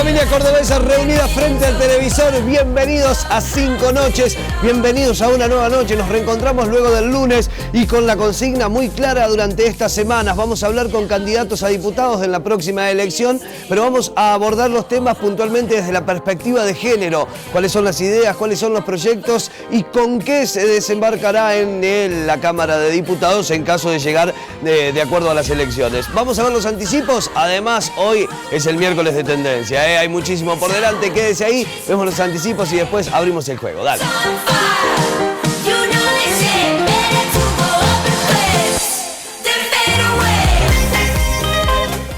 Familia cordobesa reunida frente al televisor, bienvenidos a 5 noches, bienvenidos a una nueva noche. Nos reencontramos luego del lunes y con la consigna muy clara durante estas semanas. Vamos a hablar con candidatos a diputados en la próxima elección, pero vamos a abordar los temas puntualmente desde la perspectiva de género. Cuáles son las ideas, cuáles son los proyectos y con qué se desembarcará en la Cámara de Diputados en caso de llegar de acuerdo a las elecciones. Vamos a ver los anticipos. Además, hoy es el miércoles de tendencia. Hay muchísimo por delante, quédese ahí, vemos los anticipos y después abrimos el juego. Dale.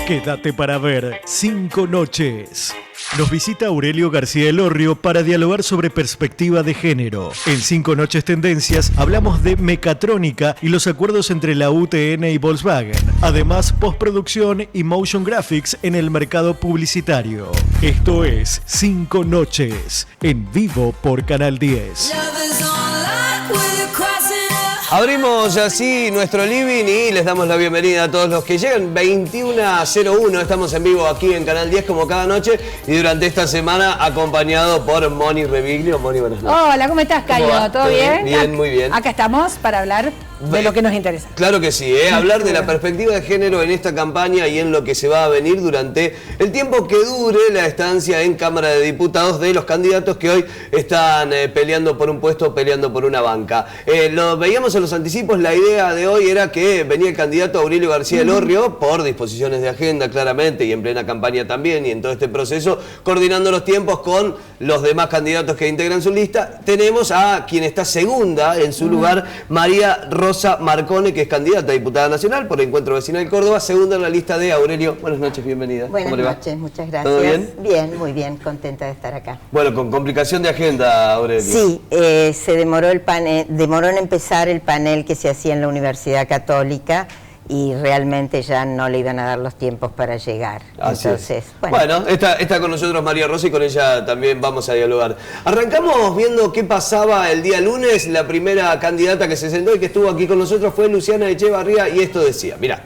Quédate para ver 5 noches. Nos visita Aurelio García Elorrio para dialogar sobre perspectiva de género. En 5 noches tendencias hablamos de mecatrónica y los acuerdos entre la UTN y Volkswagen. Además, postproducción y motion graphics en el mercado publicitario. Esto es 5 noches, en vivo por Canal 10. Abrimos así nuestro living y les damos la bienvenida a todos los que llegan. 21:01, estamos en vivo aquí en Canal 10 como cada noche y durante esta semana acompañado por Moni Reviglio. Moni, buenas noches. Hola, ¿cómo estás, Cayo? ¿Todo bien? Bien, muy bien. Acá estamos para hablar de lo que nos interesa. Claro que sí, hablar de la perspectiva de género en esta campaña y en lo que se va a venir durante el tiempo que dure la estancia en Cámara de Diputados de los candidatos que hoy están peleando por un puesto, peleando por una banca. Lo veíamos en los anticipos, la idea de hoy era que venía el candidato Aurelio García Elorrio por disposiciones de agenda claramente y en plena campaña también y en todo este proceso, coordinando los tiempos con los demás candidatos que integran su lista. Tenemos a quien está segunda en su lugar, María Rosa Marcone, que es candidata a diputada nacional por Encuentro Vecinal Córdoba, segunda en la lista de Aurelio. Buenas noches, bienvenida. Buenas noches, muchas gracias. ¿Todo bien? Bien, muy bien, contenta de estar acá. Bueno, con complicación de agenda, Aurelio. Sí, se demoró en empezar el panel que se hacía en la Universidad Católica y realmente ya no le iban a dar los tiempos para llegar. Así entonces, es. Bueno, está con nosotros María Rosa y con ella también vamos a dialogar. Arrancamos viendo qué pasaba el día lunes. La primera candidata que se sentó y que estuvo aquí con nosotros fue Luciana Echevarría y esto decía, mirá.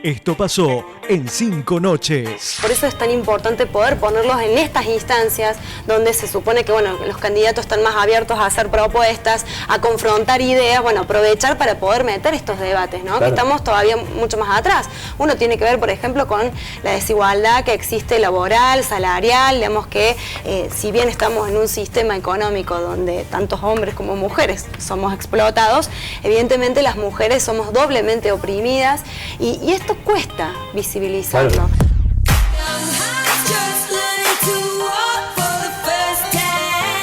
Esto pasó en 5 noches. Por eso es tan importante poder ponerlos en estas instancias donde se supone que los candidatos están más abiertos a hacer propuestas, a confrontar ideas, aprovechar para poder meter estos debates, ¿no? Claro. Que estamos todavía mucho más atrás. Uno tiene que ver, por ejemplo, con la desigualdad que existe laboral, salarial, digamos que si bien estamos en un sistema económico donde tantos hombres como mujeres somos explotados, evidentemente las mujeres somos doblemente oprimidas y esto cuesta visibilizarlo. Claro.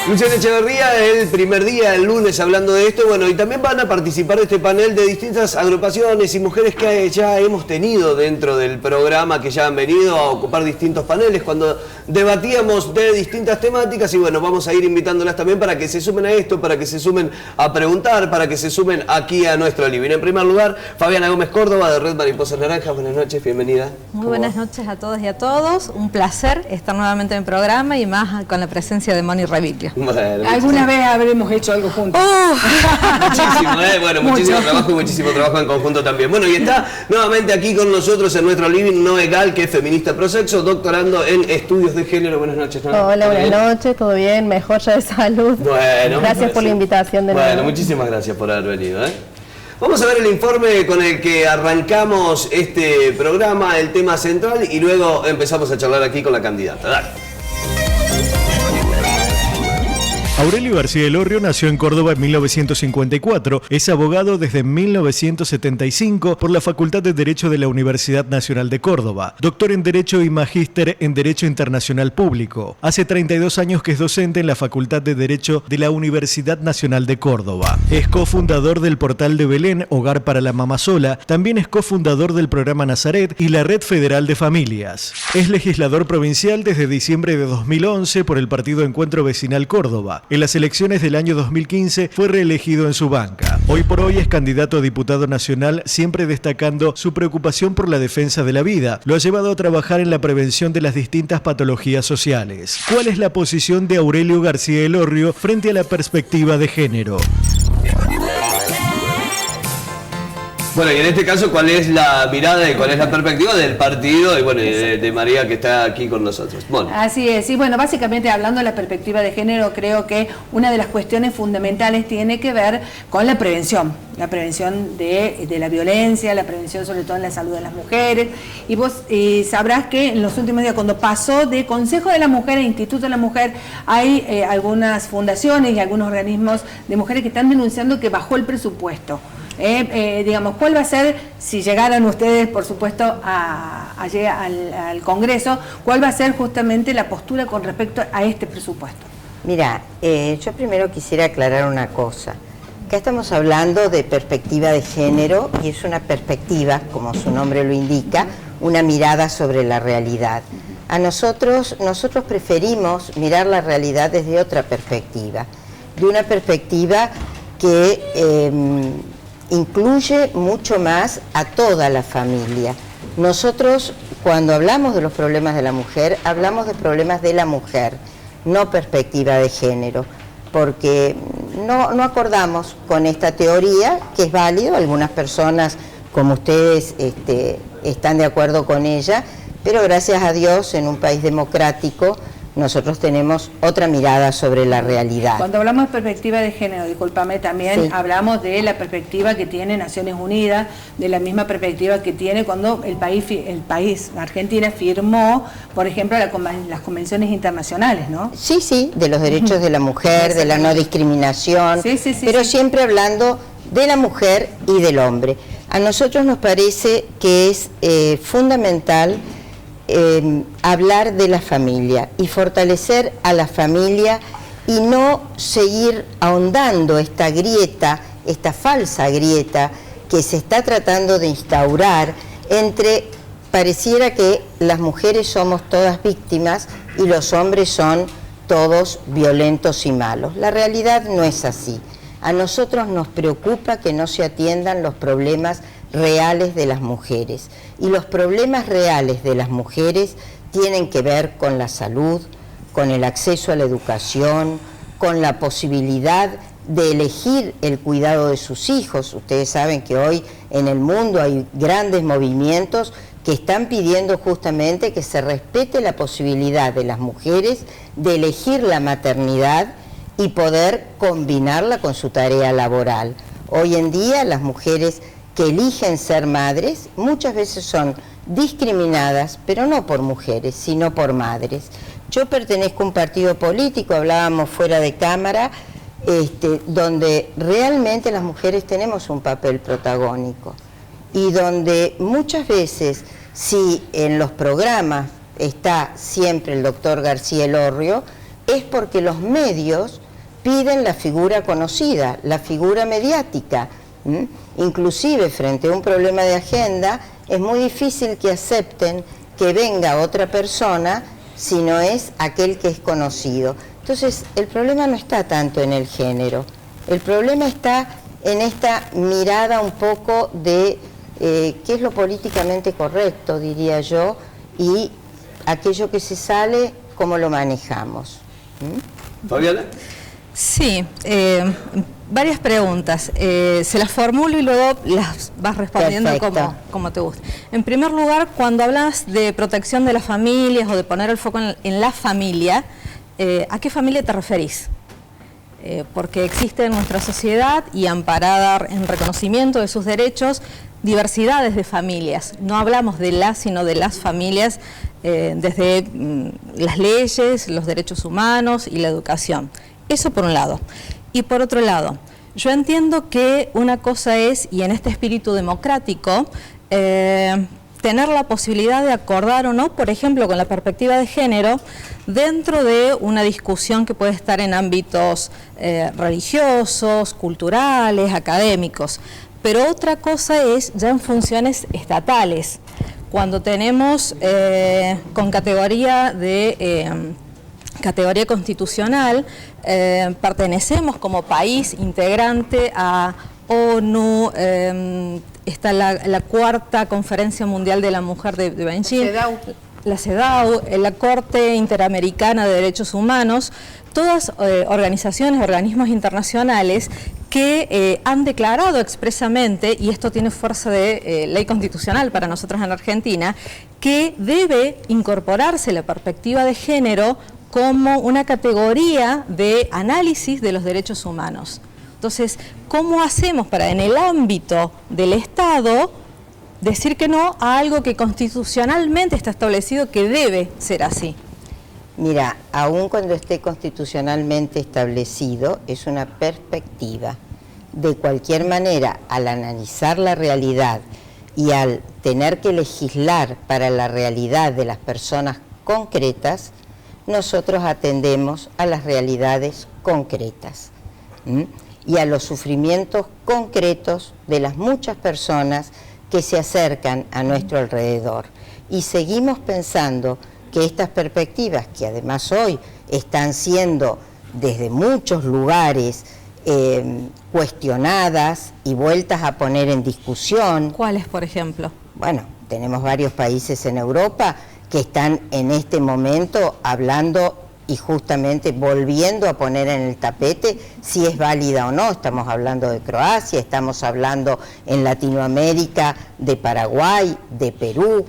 Luciana Echevarría, el primer día, el lunes, hablando de esto, y también van a participar de este panel de distintas agrupaciones y mujeres que ya hemos tenido dentro del programa, que ya han venido a ocupar distintos paneles cuando debatíamos de distintas temáticas y vamos a ir invitándolas también para que se sumen a esto, para que se sumen a preguntar, para que se sumen aquí a nuestro living. En primer lugar, Fabiana Gómez Córdoba de Red Mariposas Naranjas, buenas noches, bienvenida. Muy buenas noches a todos y a todos, un placer estar nuevamente en el programa y más con la presencia de Moni Reviglio. Bueno, alguna vez habremos hecho algo juntos. Muchísimo trabajo en conjunto también. Y está nuevamente aquí con nosotros en nuestro living Noé Gal, que es feminista prosexo, doctorando en estudios de género. Buenas noches, Noé. Hola, buenas noches, ¿todo bien? Mejor ya de salud. Gracias por la invitación de nuevo. Muchísimas gracias por haber venido. Vamos a ver el informe con el que arrancamos este programa, el tema central, y luego empezamos a charlar aquí con la candidata. Dale. Aurelio García Elorrio nació en Córdoba en 1954, es abogado desde 1975 por la Facultad de Derecho de la Universidad Nacional de Córdoba, doctor en Derecho y magíster en Derecho Internacional Público. Hace 32 años que es docente en la Facultad de Derecho de la Universidad Nacional de Córdoba. Es cofundador del Portal de Belén, Hogar para la Mamá Sola, también es cofundador del programa Nazaret y la Red Federal de Familias. Es legislador provincial desde diciembre de 2011 por el Partido Encuentro Vecinal Córdoba. En las elecciones del año 2015 fue reelegido en su banca. Hoy por hoy es candidato a diputado nacional, siempre destacando su preocupación por la defensa de la vida. Lo ha llevado a trabajar en la prevención de las distintas patologías sociales. ¿Cuál es la posición de Aurelio García Elorrio frente a la perspectiva de género? Bueno, y en este caso, ¿cuál es la mirada y cuál es la perspectiva del partido y bueno, de María, que está aquí con nosotros? Bueno. Así es, y bueno, básicamente hablando de la perspectiva de género, creo que una de las cuestiones fundamentales tiene que ver con la prevención de la violencia, la prevención sobre todo en la salud de las mujeres, y vos sabrás que en los últimos días, cuando pasó de Consejo de la Mujer a Instituto de la Mujer, hay algunas fundaciones y algunos organismos de mujeres que están denunciando que bajó el presupuesto. Digamos, ¿cuál va a ser, si llegaran ustedes, por supuesto, al Congreso, cuál va a ser justamente la postura con respecto a este presupuesto? Mira, yo primero quisiera aclarar una cosa. Acá estamos hablando de perspectiva de género y es una perspectiva, como su nombre lo indica, una mirada sobre la realidad. A nosotros preferimos mirar la realidad desde otra perspectiva, de una perspectiva que incluye mucho más a toda la familia. Nosotros, cuando hablamos de los problemas de la mujer, hablamos de problemas de la mujer, no perspectiva de género, porque no acordamos con esta teoría, que es válido, algunas personas como ustedes están de acuerdo con ella, pero gracias a Dios, en un país democrático, nosotros tenemos otra mirada sobre la realidad. Cuando hablamos de perspectiva de género, discúlpame, también sí, hablamos de la perspectiva que tiene Naciones Unidas, de la misma perspectiva que tiene cuando el país, Argentina, firmó, por ejemplo, las convenciones internacionales, ¿no? Sí, sí, de los derechos de la mujer, de la no discriminación, pero siempre hablando de la mujer y del hombre. A nosotros nos parece que es fundamental hablar de la familia y fortalecer a la familia y no seguir ahondando esta grieta, esta falsa grieta que se está tratando de instaurar entre, pareciera que las mujeres somos todas víctimas y los hombres son todos violentos y malos. La realidad no es así. A nosotros nos preocupa que no se atiendan los problemas reales de las mujeres. Y los problemas reales de las mujeres tienen que ver con la salud, con el acceso a la educación, con la posibilidad de elegir el cuidado de sus hijos. Ustedes saben que hoy en el mundo hay grandes movimientos que están pidiendo justamente que se respete la posibilidad de las mujeres de elegir la maternidad y poder combinarla con su tarea laboral. Hoy en día las mujeres que eligen ser madres muchas veces son discriminadas, pero no por mujeres, sino por madres. Yo pertenezco a un partido político, hablábamos fuera de cámara, donde realmente las mujeres tenemos un papel protagónico y donde muchas veces, si en los programas está siempre el doctor García Elorrio, es porque los medios piden la figura conocida, la figura mediática. Inclusive frente a un problema de agenda es muy difícil que acepten que venga otra persona si no es aquel que es conocido. Entonces el problema no está tanto en el género, el problema está en esta mirada un poco de qué es lo políticamente correcto, diría yo, y aquello que se sale, cómo lo manejamos. ¿Fabiana? Sí, varias preguntas. Se las formulo y luego las vas respondiendo como te guste. En primer lugar, cuando hablas de protección de las familias o de poner el foco en la familia, ¿a qué familia te referís? Porque existe en nuestra sociedad y amparada en reconocimiento de sus derechos, diversidades de familias. No hablamos de las, sino de las familias desde las leyes, los derechos humanos y la educación. Eso por un lado. Y por otro lado, yo entiendo que una cosa es, y en este espíritu democrático, tener la posibilidad de acordar o no, por ejemplo, con la perspectiva de género, dentro de una discusión que puede estar en ámbitos religiosos, culturales, académicos. Pero otra cosa es ya en funciones estatales, cuando tenemos con categoría constitucional, pertenecemos como país integrante a ONU, está la cuarta Conferencia Mundial de la Mujer de Beijing, la CEDAW, la Corte Interamericana de Derechos Humanos, todas organizaciones, organismos internacionales que han declarado expresamente, y esto tiene fuerza de ley constitucional para nosotros en Argentina, que debe incorporarse la perspectiva de género como una categoría de análisis de los derechos humanos. Entonces, ¿cómo hacemos para en el ámbito del Estado decir que no a algo que constitucionalmente está establecido que debe ser así? Mira, aun cuando esté constitucionalmente establecido, es una perspectiva. De cualquier manera, al analizar la realidad y al tener que legislar para la realidad de las personas concretas, nosotros atendemos a las realidades concretas y a los sufrimientos concretos de las muchas personas que se acercan a nuestro alrededor. Y seguimos pensando que estas perspectivas, que además hoy están siendo desde muchos lugares cuestionadas y vueltas a poner en discusión. ¿Cuáles, por ejemplo? Bueno, tenemos varios países en Europa que están en este momento hablando y justamente volviendo a poner en el tapete si es válida o no. Estamos hablando de Croacia, estamos hablando en Latinoamérica de Paraguay, de Perú,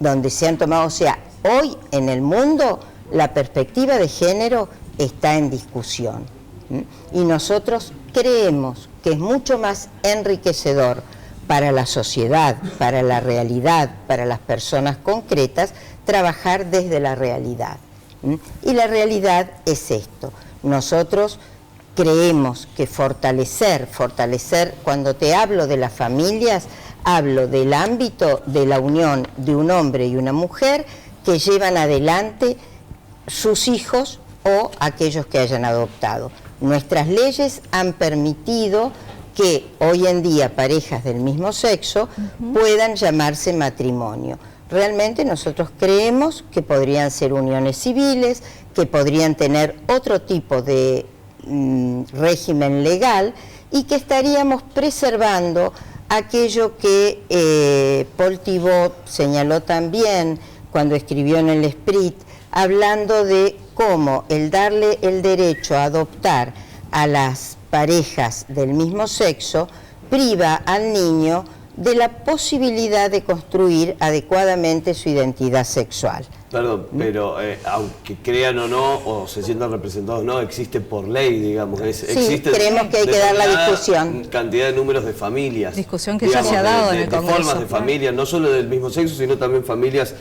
donde se han tomado, o sea, hoy en el mundo la perspectiva de género está en discusión. Y nosotros creemos que es mucho más enriquecedor para la sociedad, para la realidad, para las personas concretas, trabajar desde la realidad. Y la realidad es esto. Nosotros creemos que fortalecer, cuando te hablo de las familias, hablo del ámbito de la unión de un hombre y una mujer que llevan adelante sus hijos o aquellos que hayan adoptado. Nuestras leyes han permitido que hoy en día parejas del mismo sexo puedan llamarse matrimonio. Realmente nosotros creemos que podrían ser uniones civiles, que podrían tener otro tipo de régimen legal y que estaríamos preservando aquello que Paul Thibault señaló también cuando escribió en el Esprit, hablando de cómo el darle el derecho a adoptar a las parejas del mismo sexo priva al niño de la posibilidad de construir adecuadamente su identidad sexual. Perdón, pero aunque crean o no, o se sientan representados o no, existe por ley, digamos. Sí, creemos que hay que dar la discusión. Cantidad de números de familias. Discusión que digamos, ya se ha dado en el Congreso. De formas de familias, no solo del mismo sexo, sino también familias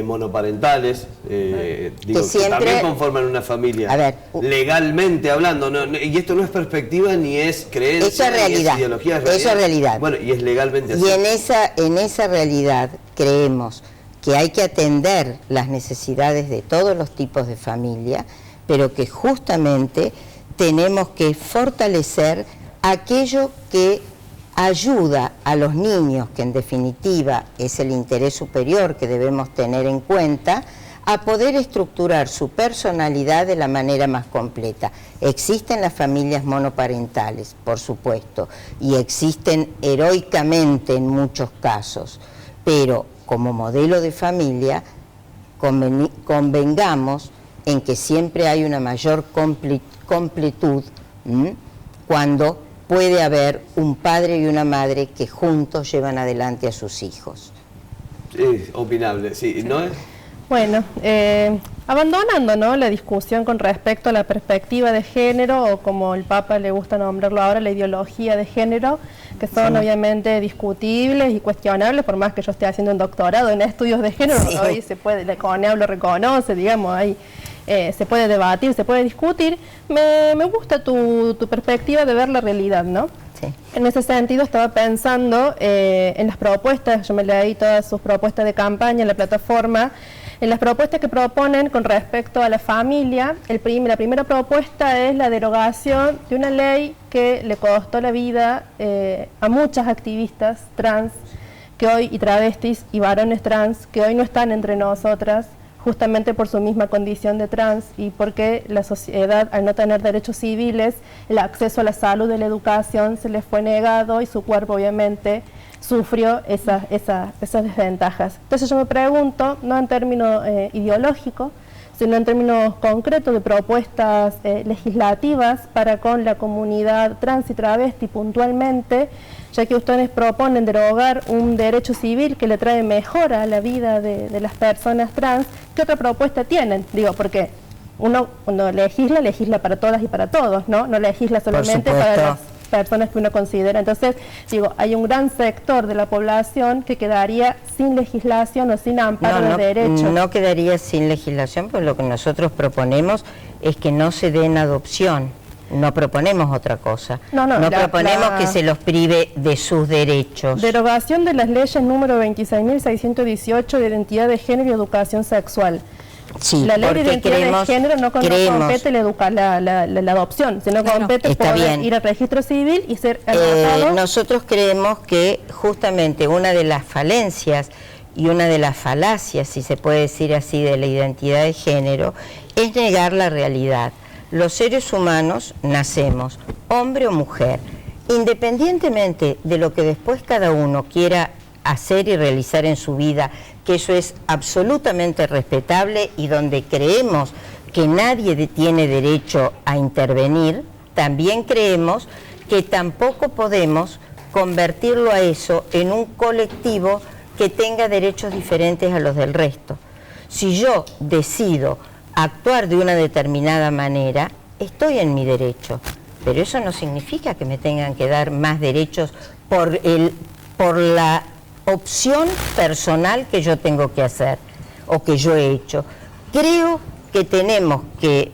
monoparentales, digo, que también conforman una familia. A ver, legalmente hablando, y esto no es perspectiva ni es creencia, eso es realidad, ni es ideología, es realidad. Eso es realidad. Bueno, y es legalmente así. Y en esa realidad creemos que hay que atender las necesidades de todos los tipos de familia, pero que justamente tenemos que fortalecer aquello que ayuda a los niños, que en definitiva es el interés superior que debemos tener en cuenta, a poder estructurar su personalidad de la manera más completa. Existen las familias monoparentales, por supuesto, y existen heroicamente en muchos casos, pero como modelo de familia, convengamos en que siempre hay una mayor completud cuando puede haber un padre y una madre que juntos llevan adelante a sus hijos. Es opinable, sí, ¿no es? Bueno, abandonando, ¿no?, la discusión con respecto a la perspectiva de género, o como el Papa le gusta nombrarlo ahora, la ideología de género, que son obviamente discutibles y cuestionables, por más que yo esté haciendo un doctorado en estudios de género, hoy se puede, la CONEAU lo reconoce, digamos, ahí se puede debatir, se puede discutir. Me gusta tu perspectiva de ver la realidad, ¿no? Sí. En ese sentido estaba pensando en las propuestas, yo me leí todas sus propuestas de campaña en la plataforma, en las propuestas que proponen con respecto a la familia. La primera propuesta es la derogación de una ley que le costó la vida a muchas activistas trans que hoy, y travestis y varones trans, que hoy no están entre nosotras, justamente por su misma condición de trans y porque la sociedad, al no tener derechos civiles, el acceso a la salud y la educación se les fue negado y su cuerpo obviamente sufrió esas desventajas. Entonces yo me pregunto, no en términos ideológicos, sino en términos concretos de propuestas legislativas para con la comunidad trans y travesti puntualmente, ya que ustedes proponen derogar un derecho civil que le trae mejora a la vida de las personas trans. ¿Qué otra propuesta tienen? Digo, porque uno cuando legisla para todas y para todos, ¿no? No legisla solamente para las personas que uno considera. Entonces, digo, hay un gran sector de la población que quedaría sin legislación o sin amparo de derechos. No quedaría sin legislación, pues lo que nosotros proponemos es que no se den adopción. No proponemos otra cosa. No proponemos que se los prive de sus derechos. Derogación de las leyes número 26.618 de identidad de género y educación sexual. Sí, la ley de identidad de género no compete la adopción, sino compete poder ir al registro civil y ser adoptado. Nosotros creemos que justamente una de las falencias y una de las falacias, si se puede decir así, de la identidad de género, es negar la realidad. Los seres humanos nacemos, hombre o mujer, independientemente de lo que después cada uno quiera hacer y realizar en su vida, que eso es absolutamente respetable y donde creemos que nadie tiene derecho a intervenir, también creemos que tampoco podemos convertirlo a eso en un colectivo que tenga derechos diferentes a los del resto. Si yo decido actuar de una determinada manera, estoy en mi derecho, pero eso no significa que me tengan que dar más derechos por la opción personal que yo tengo que hacer o que yo he hecho. Creo que tenemos que,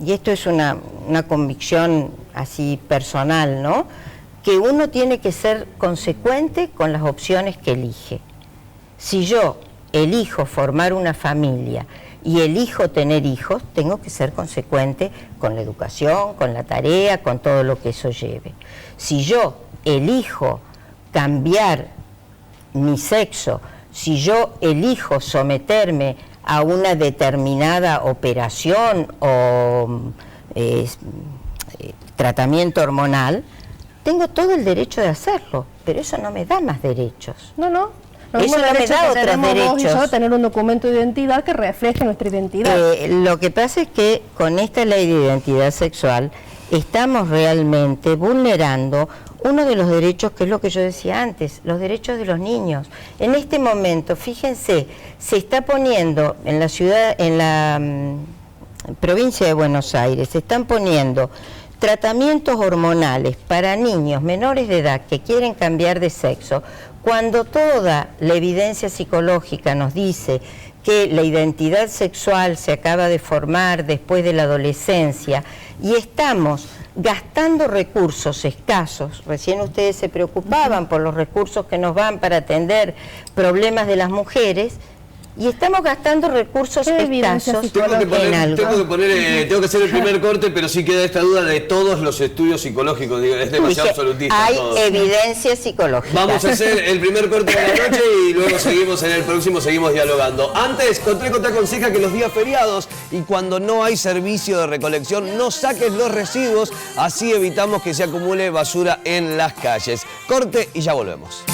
y esto es una convicción así personal, ¿no?, que uno tiene que ser consecuente con las opciones que elige. Si yo elijo formar una familia y elijo tener hijos, tengo que ser consecuente con la educación, con la tarea, con todo lo que eso lleve. Si yo elijo cambiar mi sexo, si yo elijo someterme a una determinada operación o tratamiento hormonal, tengo todo el derecho de hacerlo, pero eso no me da más derechos. No. Eso no me da otros derechos. Yo tener un documento de identidad que refleje nuestra identidad. Lo que pasa es que con esta ley de identidad sexual estamos realmente vulnerando uno de los derechos, que es lo que yo decía antes, los derechos de los niños. En este momento, fíjense, se está poniendo en la ciudad, en la provincia de Buenos Aires, se están poniendo tratamientos hormonales para niños menores de edad que quieren cambiar de sexo, cuando toda la evidencia psicológica nos dice que la identidad sexual se acaba de formar después de la adolescencia y estamos gastando recursos escasos. Recién ustedes se preocupaban por los recursos que nos van para atender problemas de las mujeres, y estamos gastando recursos escasos en algo. Tengo que hacer el primer corte, pero sí queda esta duda de todos los estudios psicológicos. Digo, es demasiado absolutista. Hay evidencia psicológica. Vamos a hacer el primer corte de la noche y luego seguimos en el próximo, seguimos dialogando. Antes, Contreco te aconseja que los días feriados y cuando no hay servicio de recolección, no saques los residuos, así evitamos que se acumule basura en las calles. Corte y ya volvemos.